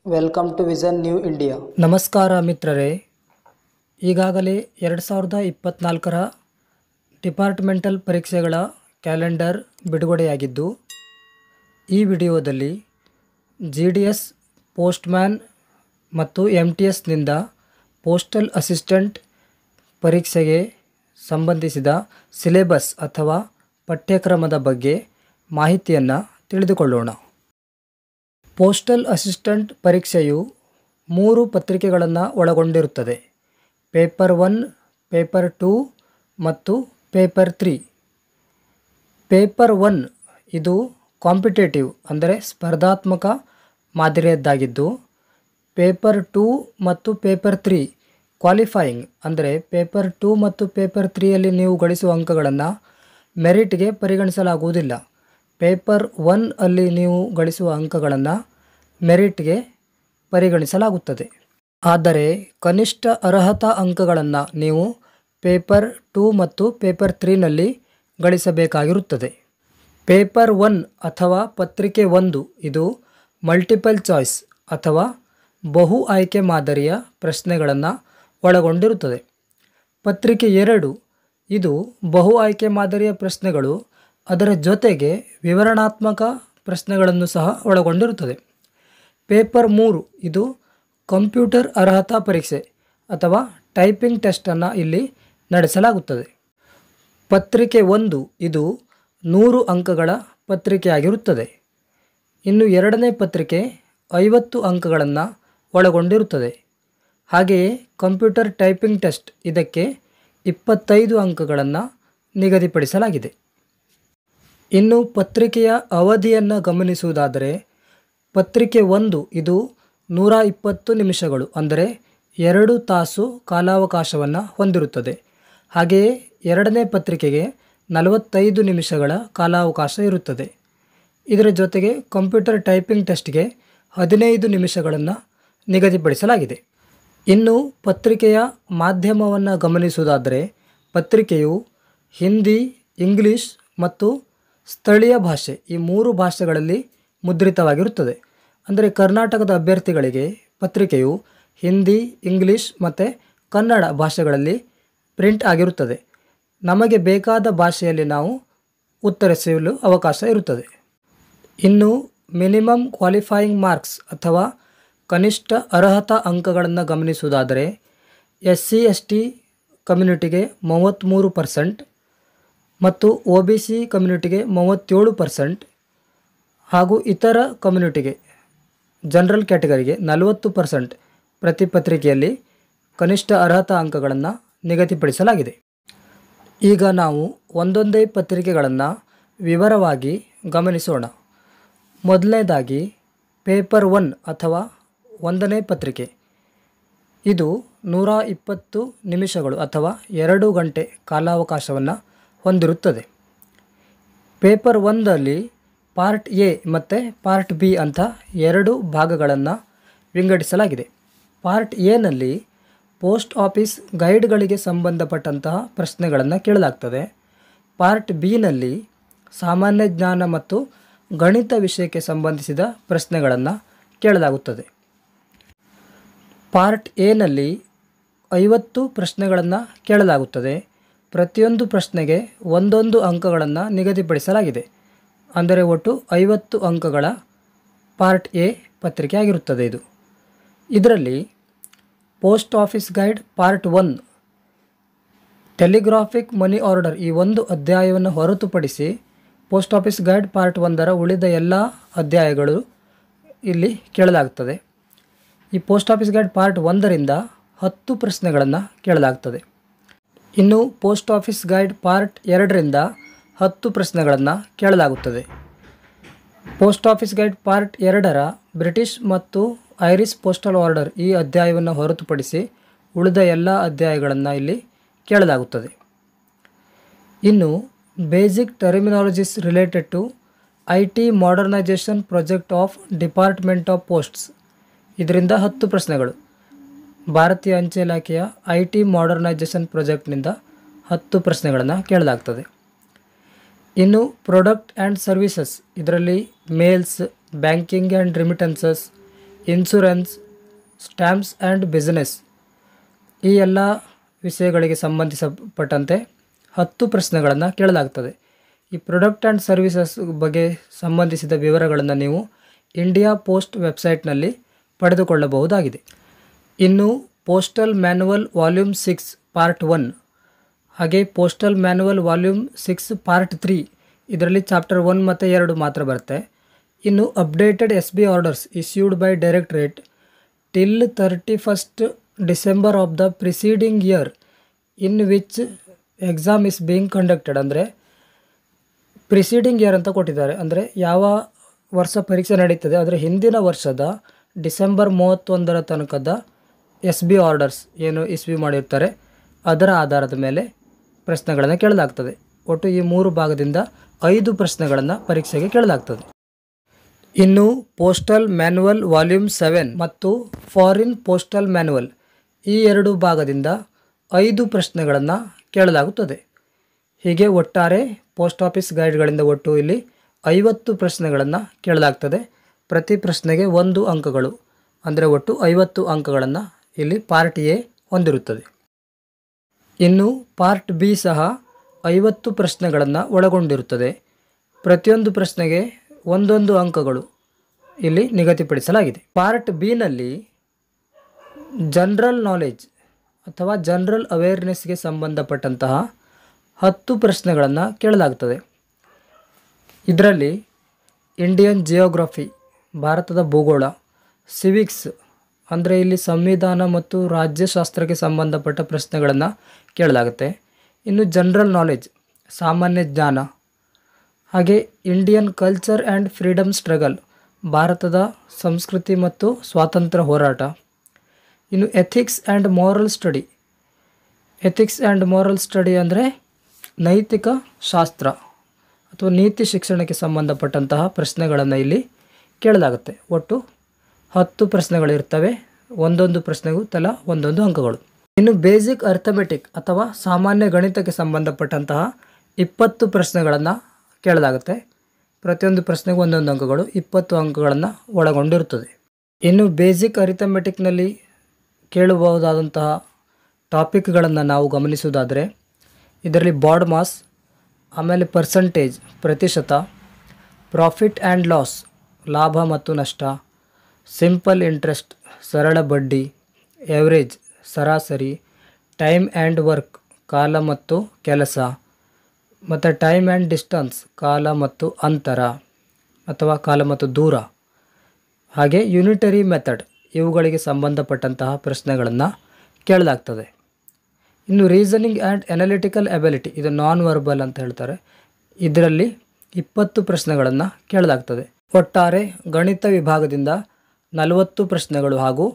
Welcome to vision new India. ನಮಸ್ಕಾರ ಮಿತ್ರರೇ, ಈಗಾಗಲೇ 2024ರ ಡಿಪಾರ್ಟ್ಮೆಂಟಲ್ ಪರೀಕ್ಷೆಗಳ ಕ್ಯಾಲೆಂಡರ್ ಬಿಡುಗಡೆಯಾಗಿದ್ದು, ಈ ವಿಡಿಯೋದಲ್ಲಿ GDS ಪೋಸ್ಟ್ಮ್ಯಾನ್ ಮತ್ತು MTSನಿಂದ ಪೋಸ್ಟಲ್ ಅಸಿಸ್ಟೆಂಟ್ ಪರೀಕ್ಷೆಗೆ ಸಂಬಂಧಿಸಿದ ಸಿಲೆಬಸ್ ಅಥವಾ ಪಠ್ಯಕ್ರಮದ ಬಗ್ಗೆ ಮಾಹಿತಿಯನ್ನು ತಿಳಿದುಕೊಳ್ಳೋಣ. ಪೋಸ್ಟಲ್ ಅಸಿಸ್ಟೆಂಟ್ ಪರೀಕ್ಷೆಯು 3 ಪತ್ರಿಕೆಗಳನ್ನು ಒಳಗೊಂಡಿರುತ್ತದೆ. ಪೇಪರ್ 1, ಪೇಪರ್ 2 ಮತ್ತು ಪೇಪರ್ 3. ಪೇಪರ್ 1 ಇದು ಕಾಂಪಿಟೇಟಿವ್ ಅಂದರೆ ಸ್ಪರ್ಧಾತ್ಮಕ ಮಾದರಿಯದ್ದಾಗಿದ್ದು, ಪೇಪರ್ 2 ಮತ್ತು ಪೇಪರ್ 3 ಕ್ವಾಲಿಫೈಯಿಂಗ್ ಅಂದರೆ ಪೇಪರ್ 2 ಮತ್ತು ಪೇಪರ್ 3ಯಲ್ಲಿ ನೀವು ಗಳಿಸುವ ಅಂಕಗಳನ್ನು ಮೆರಿಟ್ಗೆ ಪರಿಗಣಿಸಲಾಗುವುದಿಲ್ಲ. ಪೇಪರ್ 1 ಅಲ್ಲಿ ನೀವು ಗಳಿಸುವ ಅಂಕಗಳನ್ನು ಮೆರಿಟ್ಗೆ ಪರಿಗಣಿಸಲಾಗುತ್ತದೆ. ಆದರೆ ಕನಿಷ್ಠ ಅರ್ಹತಾ ಅಂಕಗಳನ್ನು ನೀವು ಪೇಪರ್ 2 ಮತ್ತು ಪೇಪರ್ 3ನಲ್ಲಿ ಗಳಿಸಬೇಕಾಗಿರುತ್ತದೆ. ಪೇಪರ್ 1 ಅಥವಾ ಪತ್ರಿಕೆ 1 ಇದು ಮಲ್ಟಿಪಲ್ ಚಾಯ್ಸ್ ಅಥವಾ ಬಹು ಆಯ್ಕೆ ಮಾದರಿಯ ಪ್ರಶ್ನೆಗಳನ್ನು ಒಳಗೊಂಡಿರುತ್ತದೆ. ಪತ್ರಿಕೆ 2 ಇದು ಬಹು ಆಯ್ಕೆ ಮಾದರಿಯ ಪ್ರಶ್ನೆಗಳು, ಅದರ ಜೊತೆಗೆ ವಿವರಣಾತ್ಮಕ ಪ್ರಶ್ನೆಗಳನ್ನು ಸಹ ಒಳಗೊಂಡಿರುತ್ತದೆ. ಪೇಪರ್ 3 ಇದು ಕಂಪ್ಯೂಟರ್ ಅರ್ಹತಾ ಪರೀಕ್ಷೆ ಅಥವಾ ಟೈಪಿಂಗ್ ಟೆಸ್ಟನ್ನು ಇಲ್ಲಿ ನಡೆಸಲಾಗುತ್ತದೆ. ಪತ್ರಿಕೆ 1 ಇದು 100 ಅಂಕಗಳ ಪತ್ರಿಕೆಯಾಗಿರುತ್ತದೆ. ಇನ್ನು ಎರಡನೇ ಪತ್ರಿಕೆ 50 ಅಂಕಗಳನ್ನು ಒಳಗೊಂಡಿರುತ್ತದೆ. ಹಾಗೆಯೇ ಕಂಪ್ಯೂಟರ್ ಟೈಪಿಂಗ್ ಟೆಸ್ಟ್ ಇದಕ್ಕೆ 25 ಅಂಕಗಳನ್ನು ನಿಗದಿಪಡಿಸಲಾಗಿದೆ. ಇನ್ನು ಪತ್ರಿಕೆಯ ಅವಧಿಯನ್ನು ಗಮನಿಸುವುದಾದರೆ, ಪತ್ರಿಕೆ 1 ಇದು 120 ನಿಮಿಷಗಳು ಅಂದರೆ 2 ತಾಸು ಕಾಲಾವಕಾಶವನ್ನು ಹೊಂದಿರುತ್ತದೆ. ಹಾಗೆಯೇ ಎರಡನೇ ಪತ್ರಿಕೆಗೆ 45 ನಿಮಿಷಗಳ ಕಾಲಾವಕಾಶ ಇರುತ್ತದೆ. ಇದರ ಜೊತೆಗೆ ಕಂಪ್ಯೂಟರ್ ಟೈಪಿಂಗ್ ಟೆಸ್ಟ್ಗೆ 15 ನಿಮಿಷಗಳನ್ನು ನಿಗದಿಪಡಿಸಲಾಗಿದೆ. ಇನ್ನು ಪತ್ರಿಕೆಯ ಮಾಧ್ಯಮವನ್ನು ಗಮನಿಸುವುದಾದರೆ, ಪತ್ರಿಕೆಯು ಹಿಂದಿ, ಇಂಗ್ಲಿಷ್ ಮತ್ತು ಸ್ಥಳೀಯ ಭಾಷೆ ಈ 3 ಭಾಷೆಗಳಲ್ಲಿ ಮುದ್ರಿತವಾಗಿರುತ್ತದೆ. ಅಂದರೆ ಕರ್ನಾಟಕದ ಅಭ್ಯರ್ಥಿಗಳಿಗೆ ಪತ್ರಿಕೆಯು ಹಿಂದಿ, ಇಂಗ್ಲಿಷ್ ಮತ್ತು ಕನ್ನಡ ಭಾಷೆಗಳಲ್ಲಿ ಪ್ರಿಂಟ್ ಆಗಿರುತ್ತದೆ. ನಮಗೆ ಬೇಕಾದ ಭಾಷೆಯಲ್ಲಿ ನಾವು ಉತ್ತರಿಸಲು ಅವಕಾಶ ಇರುತ್ತದೆ. ಇನ್ನು ಮಿನಿಮಮ್ ಕ್ವಾಲಿಫೈಯಿಂಗ್ ಮಾರ್ಕ್ಸ್ ಅಥವಾ ಕನಿಷ್ಠ ಅರ್ಹತಾ ಅಂಕಗಳನ್ನು ಗಮನಿಸುವುದಾದರೆ, SC/ST ಕಮ್ಯುನಿಟಿಗೆ 33% ಮತ್ತು OBC ಕಮ್ಯುನಿಟಿಗೆ 37% ಹಾಗೂ ಇತರ ಕಮ್ಯುನಿಟಿಗೆ ಜನರಲ್ ಕ್ಯಾಟಗರಿಗೆ 40% ಪ್ರತಿ ಪತ್ರಿಕೆಯಲ್ಲಿ ಕನಿಷ್ಠ ಅರ್ಹತಾ ಅಂಕಗಳನ್ನು ನಿಗದಿಪಡಿಸಲಾಗಿದೆ. ಈಗ ನಾವು ಒಂದೊಂದೇ ಪತ್ರಿಕೆಗಳನ್ನು ವಿವರವಾಗಿ ಗಮನಿಸೋಣ. ಮೊದಲನೇದಾಗಿ ಪೇಪರ್ 1 ಅಥವಾ 1ನೇ ಪತ್ರಿಕೆ. ಇದು 120 ನಿಮಿಷಗಳು ಅಥವಾ 2 ಗಂಟೆ ಕಾಲಾವಕಾಶವನ್ನು ಹೊಂದಿರುತ್ತದೆ. ಪೇಪರ್ 1ರಲ್ಲಿ ಪಾರ್ಟ್ ಎ ಮತ್ತು ಪಾರ್ಟ್ ಬಿ ಅಂತ 2 ಭಾಗಗಳನ್ನು ವಿಂಗಡಿಸಲಾಗಿದೆ. ಪಾರ್ಟ್ ಎನಲ್ಲಿ ಪೋಸ್ಟ್ ಆಫೀಸ್ ಗೈಡ್ಗಳಿಗೆ ಸಂಬಂಧಪಟ್ಟಂತಹ ಪ್ರಶ್ನೆಗಳನ್ನು ಕೇಳಲಾಗ್ತದೆ. ಪಾರ್ಟ್ ಬಿನಲ್ಲಿ ಸಾಮಾನ್ಯ ಜ್ಞಾನ ಮತ್ತು ಗಣಿತ ವಿಷಯಕ್ಕೆ ಸಂಬಂಧಿಸಿದ ಪ್ರಶ್ನೆಗಳನ್ನು ಕೇಳಲಾಗುತ್ತದೆ. ಪಾರ್ಟ್ ಎನಲ್ಲಿ 50 ಪ್ರಶ್ನೆಗಳನ್ನು ಕೇಳಲಾಗುತ್ತದೆ. ಪ್ರತಿಯೊಂದು ಪ್ರಶ್ನೆಗೆ 1 ಅಂಕಗಳನ್ನು ನಿಗದಿಪಡಿಸಲಾಗಿದೆ. ಅಂದರೆ ಒಟ್ಟು 50 ಅಂಕಗಳ ಪಾರ್ಟ್ ಎ ಪತ್ರಿಕೆ ಆಗಿರುತ್ತದೆ. ಇದರಲ್ಲಿ post office guide part 1, telegraphic money order ಈ 1 ಅಧ್ಯಾಯವನ್ನು ಹೊರತುಪಡಿಸಿ ಪೋಸ್ಟ್ ಆಫೀಸ್ ಗೈಡ್ ಪಾರ್ಟ್ 1ರ ಉಳಿದ ಎಲ್ಲ ಅಧ್ಯಾಯಗಳು ಇಲ್ಲಿ ಕೇಳಲಾಗುತ್ತದೆ. ಈ ಪೋಸ್ಟ್ ಆಫೀಸ್ ಗೈಡ್ ಪಾರ್ಟ್ 1ರಿಂದ 10 ಪ್ರಶ್ನೆಗಳನ್ನು ಕೇಳಲಾಗ್ತದೆ. ಇನ್ನು ಪೋಸ್ಟ್ ಆಫೀಸ್ ಗೈಡ್ ಪಾರ್ಟ್ 2ರಿಂದ 10 ಪ್ರಶ್ನೆಗಳನ್ನು ಕೇಳಲಾಗುತ್ತದೆ. ಪೋಸ್ಟ್ ಆಫೀಸ್ ಗೈಡ್ ಪಾರ್ಟ್ 2ರ ಬ್ರಿಟಿಷ್ ಮತ್ತು ಐರಿಷ್ ಪೋಸ್ಟಲ್ ಆರ್ಡರ್ ಈ ಅಧ್ಯಾಯವನ್ನು ಹೊರತುಪಡಿಸಿ ಉಳಿದ ಎಲ್ಲ ಅಧ್ಯಾಯಗಳನ್ನು ಇಲ್ಲಿ ಕೇಳಲಾಗುತ್ತದೆ. ಇನ್ನು basic terminologies related to IT modernisation project of department of posts ಇದರಿಂದ 10 ಪ್ರಶ್ನೆಗಳು. ಭಾರತೀಯ ಅಂಚೆ ಇಲಾಖೆಯ IT ಮಾಡರ್ನೈಜೇಷನ್ ಪ್ರಾಜೆಕ್ಟ್ನಿಂದ 10 ಪ್ರಶ್ನೆಗಳನ್ನು ಕೇಳಲಾಗ್ತದೆ. ಇನ್ನು ಪ್ರಾಡಕ್ಟ್ ಆ್ಯಂಡ್ ಸರ್ವಿಸಸ್ ಇದರಲ್ಲಿ mails, banking and remittances, insurance, stamps and business ಈ ಎಲ್ಲ ವಿಷಯಗಳಿಗೆ ಸಂಬಂಧಿಸಲ್ಪಟ್ಟಂತೆ 10 ಪ್ರಶ್ನೆಗಳನ್ನು ಕೇಳಲಾಗ್ತದೆ. ಈ ಪ್ರಾಡಕ್ಟ್ ಆ್ಯಂಡ್ ಸರ್ವಿಸಸ್ ಬಗ್ಗೆ ಸಂಬಂಧಿಸಿದ ವಿವರಗಳನ್ನು ನೀವು ಇಂಡಿಯಾ ಪೋಸ್ಟ್ ವೆಬ್ಸೈಟ್ನಲ್ಲಿ ಪಡೆದುಕೊಳ್ಳಬಹುದಾಗಿದೆ. ಇನ್ನು ಪೋಸ್ಟಲ್ ಮ್ಯಾನ್ಯುವಲ್ ವಾಲ್ಯೂಮ್ 6 ಪಾರ್ಟ್ 1 ಹಾಗೆ ಪೋಸ್ಟಲ್ ಮ್ಯಾನ್ಯುವಲ್ ವಾಲ್ಯೂಮ್ 6 ಪಾರ್ಟ್ 3 ಇದರಲ್ಲಿ ಚಾಪ್ಟರ್ 1 ಮತ್ತು 2 ಮಾತ್ರ ಬರುತ್ತೆ. ಇನ್ನು updated SB orders issued by directorate till 31st December of the preceding year in which exam is being conducted ಅಂದರೆ ಪ್ರಿಸೀಡಿಂಗ್ ಇಯರ್ ಅಂತ ಕೊಟ್ಟಿದ್ದಾರೆ. ಅಂದರೆ ಯಾವ ವರ್ಷ ಪರೀಕ್ಷೆ ನಡೀತದೆ ಅದರ ಹಿಂದಿನ ವರ್ಷದ ಡಿಸೆಂಬರ್ 31ರ ತನಕದ SB ಆರ್ಡರ್ಸ್ ಏನು ಇಶ್ಯೂ ಮಾಡಿರ್ತಾರೆ ಅದರ ಆಧಾರದ ಮೇಲೆ ಪ್ರಶ್ನೆಗಳನ್ನು ಕೇಳಲಾಗ್ತದೆ. ಒಟ್ಟು ಈ 3 ಭಾಗದಿಂದ 5 ಪ್ರಶ್ನೆಗಳನ್ನು ಪರೀಕ್ಷೆಗೆ ಕೇಳಲಾಗ್ತದೆ. ಇನ್ನು ಪೋಸ್ಟಲ್ ಮ್ಯಾನ್ಯುವಲ್ ವಾಲ್ಯೂಮ್ 7 ಮತ್ತು ಫಾರಿನ್ ಪೋಸ್ಟಲ್ ಮ್ಯಾನ್ಯುವಲ್ ಈ 2 ಭಾಗದಿಂದ 5 ಪ್ರಶ್ನೆಗಳನ್ನು ಕೇಳಲಾಗುತ್ತದೆ. ಹೀಗೆ ಒಟ್ಟಾರೆ ಪೋಸ್ಟ್ ಆಫೀಸ್ ಗೈಡ್ಗಳಿಂದ ಒಟ್ಟು ಇಲ್ಲಿ 50 ಪ್ರಶ್ನೆಗಳನ್ನು ಕೇಳಲಾಗ್ತದೆ. ಪ್ರತಿ ಪ್ರಶ್ನೆಗೆ 1 ಅಂಕಗಳು ಅಂದರೆ ಒಟ್ಟು 50 ಅಂಕಗಳನ್ನು ಇಲ್ಲಿ ಪಾರ್ಟ್ ಎ ಹೊಂದಿರುತ್ತದೆ. ಇನ್ನು ಪಾರ್ಟ್ ಬಿ ಸಹ 50 ಪ್ರಶ್ನೆಗಳನ್ನು ಒಳಗೊಂಡಿರುತ್ತದೆ. ಪ್ರತಿಯೊಂದು ಪ್ರಶ್ನೆಗೆ 1 ಅಂಕಗಳು ಇಲ್ಲಿ ನಿಗದಿಪಡಿಸಲಾಗಿದೆ. ಪಾರ್ಟ್ ಬಿನಲ್ಲಿ ಜನರಲ್ ನಾಲೆಜ್ ಅಥವಾ ಜನರಲ್ ಅವೇರ್ನೆಸ್ಗೆ ಸಂಬಂಧಪಟ್ಟಂತಹ 10 ಪ್ರಶ್ನೆಗಳನ್ನು ಕೇಳಲಾಗ್ತದೆ. ಇದರಲ್ಲಿ ಇಂಡಿಯನ್ ಜಿಯೋಗ್ರಫಿ ಭಾರತದ ಭೂಗೋಳ, ಸಿವಿಕ್ಸ್ ಅಂದರೆ ಇಲ್ಲಿ ಸಂವಿಧಾನ ಮತ್ತು ರಾಜ್ಯಶಾಸ್ತ್ರಕ್ಕೆ ಸಂಬಂಧಪಟ್ಟ ಪ್ರಶ್ನೆಗಳನ್ನು ಕೇಳಲಾಗುತ್ತೆ. ಇನ್ನು ಜನರಲ್ ನಾಲೆಜ್ ಸಾಮಾನ್ಯ ಜ್ಞಾನ, ಹಾಗೆ Indian culture and freedom struggle ಭಾರತದ ಸಂಸ್ಕೃತಿ ಮತ್ತು ಸ್ವಾತಂತ್ರ್ಯ ಹೋರಾಟ. ಇನ್ನು ethics and moral study, ethics and moral study ಅಂದರೆ ನೈತಿಕ ಶಾಸ್ತ್ರ ಅಥವಾ ನೀತಿ ಶಿಕ್ಷಣಕ್ಕೆ ಸಂಬಂಧಪಟ್ಟಂತಹ ಪ್ರಶ್ನೆಗಳನ್ನು ಇಲ್ಲಿ ಕೇಳಲಾಗುತ್ತೆ. ಒಟ್ಟು 10 ಪ್ರಶ್ನೆಗಳಿರ್ತವೆ. 1 ಪ್ರಶ್ನೆಗೂ ತಲಾ 1 ಅಂಕಗಳು. ಇನ್ನು ಬೇಸಿಕ್ ಅರ್ಥಮೆಟಿಕ್ ಅಥವಾ ಸಾಮಾನ್ಯ ಗಣಿತಕ್ಕೆ ಸಂಬಂಧಪಟ್ಟಂತಹ 20 ಪ್ರಶ್ನೆಗಳನ್ನು ಕೇಳಲಾಗುತ್ತೆ. ಪ್ರತಿಯೊಂದು ಪ್ರಶ್ನೆಗೂ 1 ಅಂಕಗಳು 20 ಅಂಕಗಳನ್ನು ಒಳಗೊಂಡಿರುತ್ತದೆ. ಇನ್ನು ಬೇಸಿಕ್ ಅರಿಥಮೆಟಿಕ್ನಲ್ಲಿ ಕೇಳಬಹುದಾದಂತಹ ಟಾಪಿಕ್ಗಳನ್ನು ನಾವು ಗಮನಿಸುವುದಾದರೆ ಇದರಲ್ಲಿ ಬಾಡ್ ಮಾಸ್, ಆಮೇಲೆ ಪರ್ಸಂಟೇಜ್ ಪ್ರತಿಶತ, ಪ್ರಾಫಿಟ್ ಆ್ಯಂಡ್ ಲಾಸ್ ಲಾಭ ಮತ್ತು ನಷ್ಟ, ಸಿಂಪಲ್ ಇಂಟ್ರೆಸ್ಟ್ ಸರಳ ಬಡ್ಡಿ, ಎವರೇಜ್ ಸರಾಸರಿ, ಟೈಮ್ ಆ್ಯಂಡ್ ವರ್ಕ್ ಕಾಲ ಮತ್ತು ಕೆಲಸ, ಮತ್ತು ಟೈಮ್ ಆ್ಯಂಡ್ ಡಿಸ್ಟನ್ಸ್ ಕಾಲ ಮತ್ತು ಅಂತರ ಅಥವಾ ಕಾಲ ಮತ್ತು ದೂರ, ಹಾಗೆ ಯುನಿಟರಿ ಮೆಥಡ್ ಇವುಗಳಿಗೆ ಸಂಬಂಧಪಟ್ಟಂತಹ ಪ್ರಶ್ನೆಗಳನ್ನು ಕೇಳಲಾಗ್ತದೆ. ಇನ್ನು ರೀಸನಿಂಗ್ ಆ್ಯಂಡ್ ಅನಾಲಿಟಿಕಲ್ ಎಬಿಲಿಟಿ ಇದು ನಾನ್ ವರ್ಬಲ್ ಅಂತ ಹೇಳ್ತಾರೆ. ಇದರಲ್ಲಿ 20 ಪ್ರಶ್ನೆಗಳನ್ನು ಕೇಳಲಾಗ್ತದೆ. ಒಟ್ಟಾರೆ ಗಣಿತ ವಿಭಾಗದಿಂದ 40 ಪ್ರಶ್ನೆಗಳು ಹಾಗೂ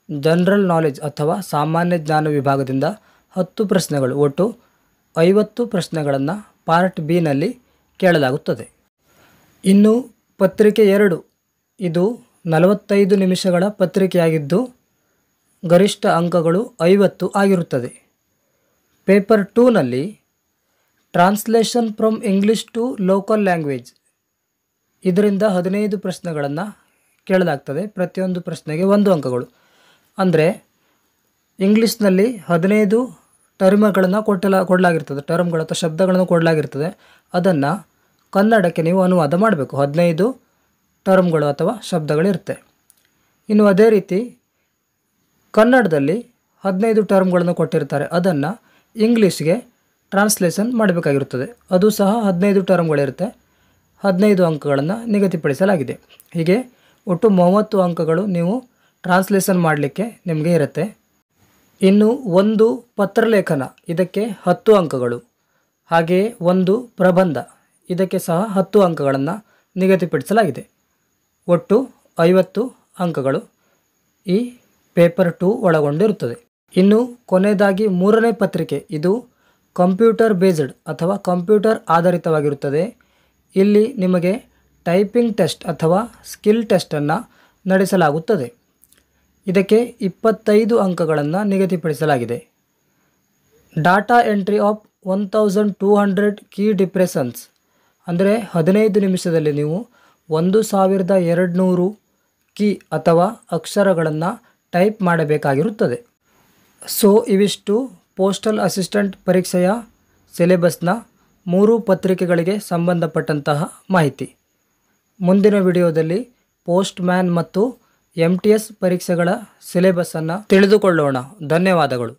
ಜನರಲ್ ನಾಲೆಜ್ ಅಥವಾ ಸಾಮಾನ್ಯ ಜ್ಞಾನ ವಿಭಾಗದಿಂದ 10 ಪ್ರಶ್ನೆಗಳು ಒಟ್ಟು 50 ಪ್ರಶ್ನೆಗಳನ್ನು ಪಾರ್ಟ್ ಬಿನಲ್ಲಿ ಕೇಳಲಾಗುತ್ತದೆ. ಇನ್ನು ಪತ್ರಿಕೆ 2 ಇದು 45 ನಿಮಿಷಗಳ ಪತ್ರಿಕೆಯಾಗಿದ್ದು ಗರಿಷ್ಠ ಅಂಕಗಳು 50 ಆಗಿರುತ್ತದೆ. ಪೇಪರ್ 2ನಲ್ಲಿ translation from English to local language ಇದರಿಂದ 15 ಪ್ರಶ್ನೆಗಳನ್ನು ಕೇಳಲಾಗ್ತದೆ. ಪ್ರತಿಯೊಂದು ಪ್ರಶ್ನೆಗೆ 1 ಅಂಕಗಳು. ಅಂದರೆ ಇಂಗ್ಲೀಷ್ನಲ್ಲಿ 15 ಟರ್ಮ್ಗಳನ್ನು ಕೊಡಲಾಗಿರ್ತದೆ. ಟರ್ಮ್ಗಳು ಅಥವಾ ಶಬ್ದಗಳನ್ನು ಕೊಡಲಾಗಿರ್ತದೆ. ಅದನ್ನು ಕನ್ನಡಕ್ಕೆ ನೀವು ಅನುವಾದ ಮಾಡಬೇಕು. 15 ಟರ್ಮ್ಗಳು ಅಥವಾ ಶಬ್ದಗಳಿರುತ್ತೆ. ಇನ್ನು ಅದೇ ರೀತಿ ಕನ್ನಡದಲ್ಲಿ 15 ಟರ್ಮ್ಗಳನ್ನು ಕೊಟ್ಟಿರ್ತಾರೆ. ಅದನ್ನು ಇಂಗ್ಲೀಷ್ಗೆ ಟ್ರಾನ್ಸ್ಲೇಷನ್ ಮಾಡಬೇಕಾಗಿರುತ್ತದೆ. ಅದು ಸಹ 15 ಟರ್ಮ್ಗಳಿರುತ್ತೆ. 15 ಅಂಕಗಳನ್ನು ನಿಗದಿಪಡಿಸಲಾಗಿದೆ. ಹೀಗೆ ಒಟ್ಟು 30 ಅಂಕಗಳು ನೀವು ಟ್ರಾನ್ಸ್ಲೇಷನ್ ಮಾಡಲಿಕ್ಕೆ ನಿಮಗೆ ಇರುತ್ತೆ. ಇನ್ನು 1 ಪತ್ರಲೇಖನ ಇದಕ್ಕೆ 10 ಅಂಕಗಳು, ಹಾಗೆಯೇ 1 ಪ್ರಬಂಧ ಇದಕ್ಕೆ ಸಹ 10 ಅಂಕಗಳನ್ನು ನಿಗದಿಪಡಿಸಲಾಗಿದೆ. ಒಟ್ಟು 50 ಅಂಕಗಳು ಈ ಪೇಪರ್ 2 ಒಳಗೊಂಡಿರುತ್ತದೆ. ಇನ್ನು ಕೊನೆಯದಾಗಿ 3ನೇ ಪತ್ರಿಕೆ ಇದು ಕಂಪ್ಯೂಟರ್ ಬೇಸ್ಡ್ ಅಥವಾ ಕಂಪ್ಯೂಟರ್ ಆಧಾರಿತವಾಗಿರುತ್ತದೆ. ಇಲ್ಲಿ ನಿಮಗೆ ಟೈಪಿಂಗ್ ಟೆಸ್ಟ್ ಅಥವಾ ಸ್ಕಿಲ್ ಟೆಸ್ಟನ್ನು ನಡೆಸಲಾಗುತ್ತದೆ. ಇದಕ್ಕೆ 25 ಅಂಕಗಳನ್ನು ನಿಗದಿಪಡಿಸಲಾಗಿದೆ. Data entry of 1200 key depressions ಅಂದರೆ 15 ನಿಮಿಷದಲ್ಲಿ ನೀವು 1200 ಕೀ ಅಥವಾ ಅಕ್ಷರಗಳನ್ನು ಟೈಪ್ ಮಾಡಬೇಕಾಗಿರುತ್ತದೆ. ಸೊ ಇವಿಷ್ಟು ಪೋಸ್ಟಲ್ ಅಸಿಸ್ಟೆಂಟ್ ಪರೀಕ್ಷೆಯ ಸಿಲೆಬಸ್ನ 3 ಪತ್ರಿಕೆಗಳಿಗೆ ಸಂಬಂಧಪಟ್ಟಂತಹ ಮಾಹಿತಿ. ಮುಂದಿನ ವಿಡಿಯೋದಲ್ಲಿ ಪೋಸ್ಟ್ ಮ್ಯಾನ್ ಮತ್ತು MTS ಪರೀಕ್ಷೆಗಳ ಸಿಲೆಬಸ್ಸನ್ನು ತಿಳಿದುಕೊಳ್ಳೋಣ. ಧನ್ಯವಾದಗಳು.